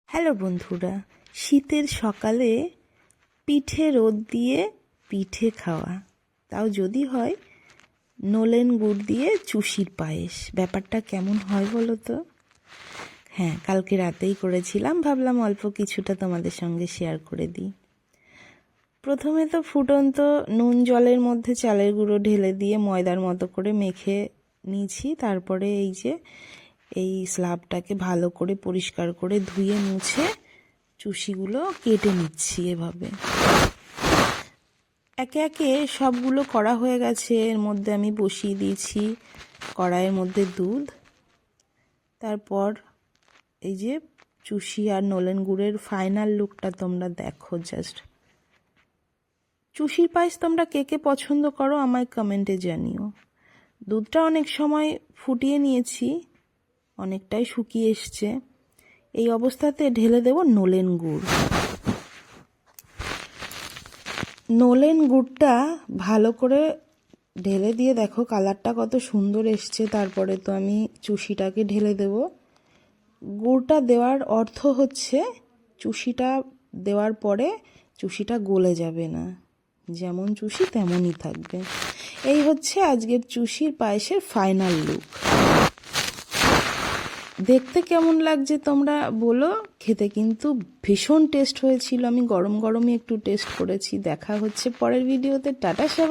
Hello বন্ধুরা, শীতের সকালে পিঠে রোদ দিয়ে পিঠে খাওয়া, তাও যদি হয় নলেন গুড় দিয়ে চুষির পায়েস। ব্যাপারটা কেমন হয় বলো তো? হ্যাঁ, কালকে রাতেই করেছিলাম, ভাবলাম অল্প কিছুটা তোমাদের সঙ্গে শেয়ার করে দিই। প্রথমে তো ফুটন্ত নুন জলের মধ্যে চালের গুঁড়ো ঢেলে দিয়ে ময়দার মতো করে মেখে নিয়েছি। তারপরে এই স্ল্যাবটাকে ভালো করে পরিষ্কার করে ধুয়ে মুছে চুষিগুলো কেটে নিচ্ছি এভাবে। একে একে সবগুলো করা হয়ে গেছে। এর মধ্যে আমি বসিয়ে দিয়েছি কড়াইয়ের মধ্যে দুধ। তারপর এই যে চুষি আর নলেন গুড়ের ফাইনাল লুকটা তোমরা দেখো। জাস্ট চুষির পায়েস তোমরা কে কে পছন্দ করো আমায় কমেন্টে জানিও। দুধটা অনেক সময় ফুটিয়ে নিয়েছি, অনেকটাই শুকিয়ে এসছে। এই অবস্থাতে ঢেলে দেব নলেন গুড়। নলেন গুড়টা ভালো করে ঢেলে দিয়ে দেখো কালারটা কত সুন্দর এসছে। তারপরে তো আমি চুষিটাকে ঢেলে দেব। গুড়টা দেওয়ার অর্থ হচ্ছে চুষিটা দেওয়ার পরে চুষিটা গলে যাবে না, যেমন চুষি তেমনই থাকবে। এই হচ্ছে আজকের চুষির পায়েসের ফাইনাল লুক। দেখতে কেমন লাগছে তোমরা বলো। খেতে কিন্তু ভীষণ টেস্ট হয়েছিল। আমি গরম গরমই একটু টেস্ট করেছি। দেখা হচ্ছে পরের ভিডিওতে। টাটা সবাই।